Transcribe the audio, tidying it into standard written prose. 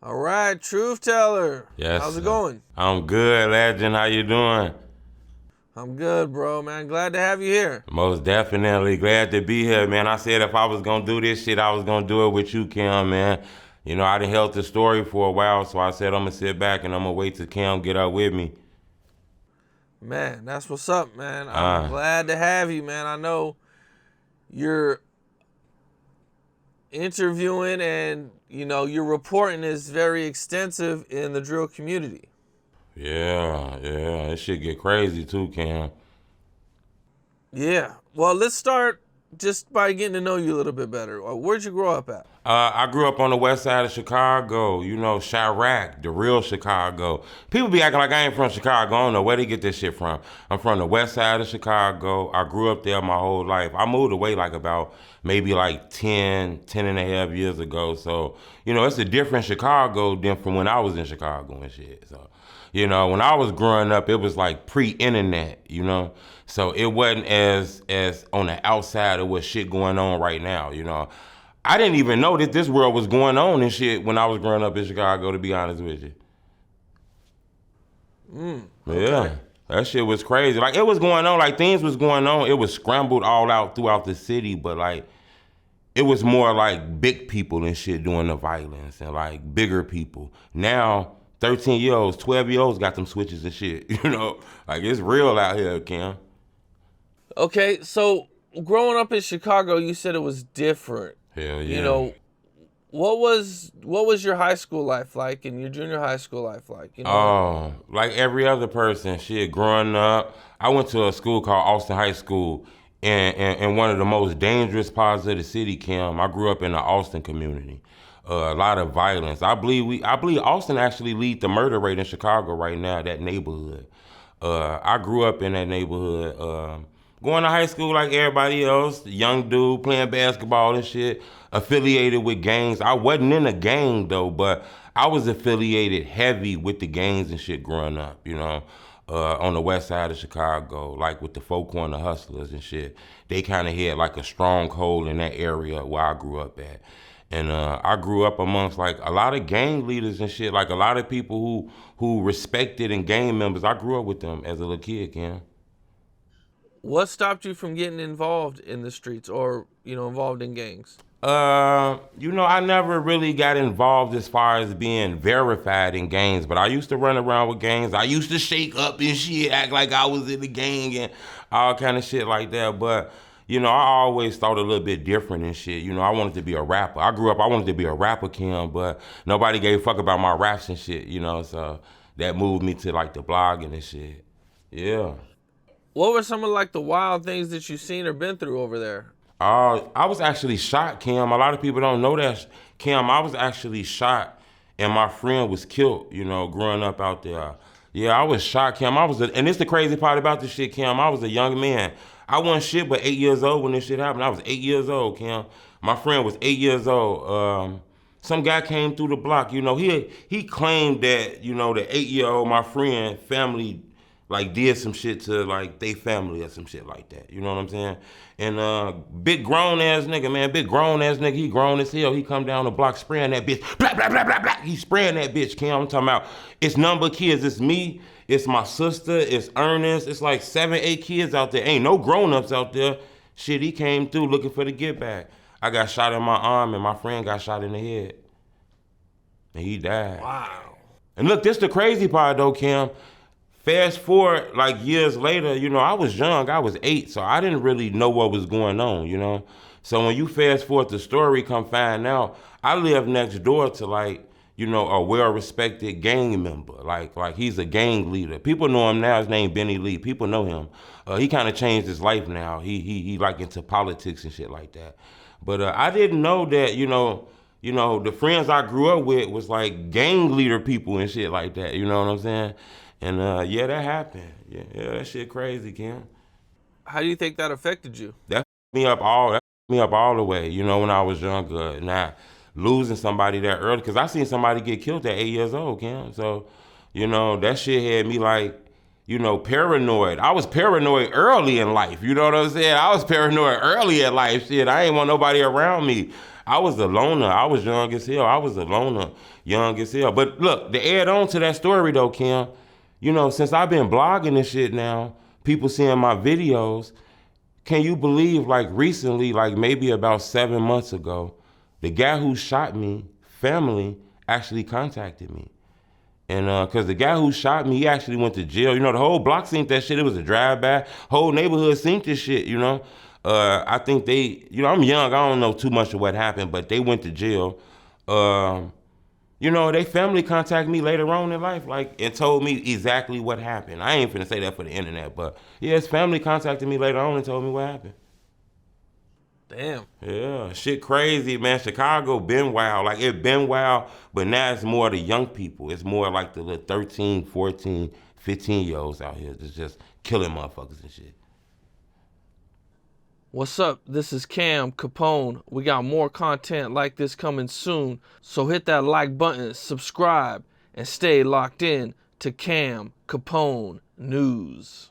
All right, truth teller. Yes. How's it going? I'm good, legend. How you doing? I'm good, bro, man. Glad to have you here. Most definitely glad to be here, man. I said if I was gonna do this shit, I was gonna do it with you, Kim, man. You know, I done held the story for a while, so I said I'm gonna sit back and I'm gonna wait till Kim get up with me. Man, that's what's up, man. I'm glad to have you, man. I know you're interviewing and, your reporting is very extensive in the drill community. Yeah, this shit get crazy too, Kim. Yeah. Well, let's start just by getting to know you a little bit better. Where'd you grow up at? I grew up on the west side of Chicago, you know, Chirac, the real Chicago. People be acting like I ain't from Chicago. I don't know where they get this shit from. I'm from the west side of Chicago. I grew up there my whole life. I moved away like about maybe like 10 and a half years ago. So, you know, it's a different Chicago than from when I was in Chicago and shit. So, you know, when I was growing up, it was like pre-internet, you know? So it wasn't as on the outside of what shit going on right now, you know? I didn't even know that this world was going on and shit when I was growing up in Chicago, to be honest with you. Okay. Yeah, that shit was crazy. Like, it was going on, like, things was going on. It was scrambled all out throughout the city, but, like, it was more like big people and shit doing the violence and, like, bigger people. Now, 13-year-olds, 12-year-olds got them switches and shit, you know? Like, it's real out here, Kim. Okay, so growing up in Chicago, you said it was different. Hell yeah. You know, what was your high school life like and your junior high school life like? Oh, like every other person, shit, growing up, I went to a school called Austin High School in one of the most dangerous parts of the city, Kim. I grew up in the Austin community. A lot of violence. I believe Austin actually lead the murder rate in Chicago right now, that neighborhood. I grew up in that neighborhood. Going to high school like everybody else, young dude playing basketball and shit, affiliated with gangs. I wasn't in a gang though, but I was affiliated heavy with the gangs and shit growing up, you know, on the west side of Chicago, like with the Four Corner Hustlers and shit. They kind of had like a stronghold in that area where I grew up at. And I grew up amongst like a lot of gang leaders and shit, like a lot of people who respected and gang members. I grew up with them as a little kid, Ken. What stopped you from getting involved in the streets or, involved in gangs? You know, I never really got involved as far as being verified in gangs, but I used to run around with gangs. I used to shake up and shit, act like I was in the gang and all kind of shit like that. But, you know, I always thought a little bit different and shit. You know, I wanted to be a rapper. I grew up, I wanted to be a rapper, Kim, but nobody gave a fuck about my raps and shit, you know, so that moved me to like the blogging and shit. Yeah. What were some of like the wild things that you've seen or been through over there? I was actually shot, Kim. A lot of people don't know that, Kim. I was actually shot, and my friend was killed. You know, growing up out there. Yeah, I was shot, Kim. And it's the crazy part about this shit, Kim. I was a young man. I wasn't shit but 8 years old when this shit happened. I was 8 years old, Kim. My friend was 8 years old. Some guy came through the block. You know, he claimed that, you know, the 8-year-old, my friend, family, like did some shit to like they family or some shit like that. You know what I'm saying? And big grown ass nigga, man, big grown ass nigga, he grown as hell. He come down the block spraying that bitch, blah, blah, blah, blah, blah. He spraying that bitch, Kim. I'm talking about, it's number of kids. It's me, it's my sister, it's Ernest. It's like 7, 8 kids out there. Ain't no grown-ups out there. Shit, he came through looking for the get back. I got shot in my arm and my friend got shot in the head. And he died. Wow. And look, this the crazy part though, Kim. Fast forward like years later, you know, I was young, I was 8, so I didn't really know what was going on, you know? So when you fast forward the story, come find out, I live next door to like, you know, a well-respected gang member. Like he's a gang leader. People know him now, his name Benny Lee, people know him. He kind of changed his life now. He like into politics and shit like that. But I didn't know that, you know, the friends I grew up with was like gang leader people and shit like that, you know what I'm saying? And yeah, that happened. Yeah, that shit crazy, Kim. How do you think that affected you? That fucked me up all the way, you know, when I was younger. Now, losing somebody that early, because I seen somebody get killed at 8 years old, Kim. So, you know, that shit had me like, you know, paranoid. I was paranoid early in life. You know what I'm saying? I was paranoid early in life. Shit, I ain't want nobody around me. I was a loner. I was young as hell. I was a loner, young as hell. But look, to add on to that story though, Kim, you know, since I've been blogging and shit now, people seeing my videos, can you believe like recently, like maybe about 7 months ago, the guy who shot me, family, actually contacted me. And cause the guy who shot me, he actually went to jail. You know, the whole block seen that shit. It was a drive-by. Whole neighborhood seen this shit, you know. I think they, you know, I'm young. I don't know too much of what happened, but they went to jail. You know, they family contacted me later on in life, like, and told me exactly what happened. I ain't finna say that for the internet, but yeah, his family contacted me later on and told me what happened. Damn. Yeah, shit crazy, man. Chicago been wild. Like, it been wild, but now it's more the young people. It's more like the little 13, 14, 15-year-olds out here that's just killing motherfuckers and shit. What's up? This is Cam Capone. We got more content like this coming soon, so hit that like button, subscribe, and stay locked in to Cam Capone News.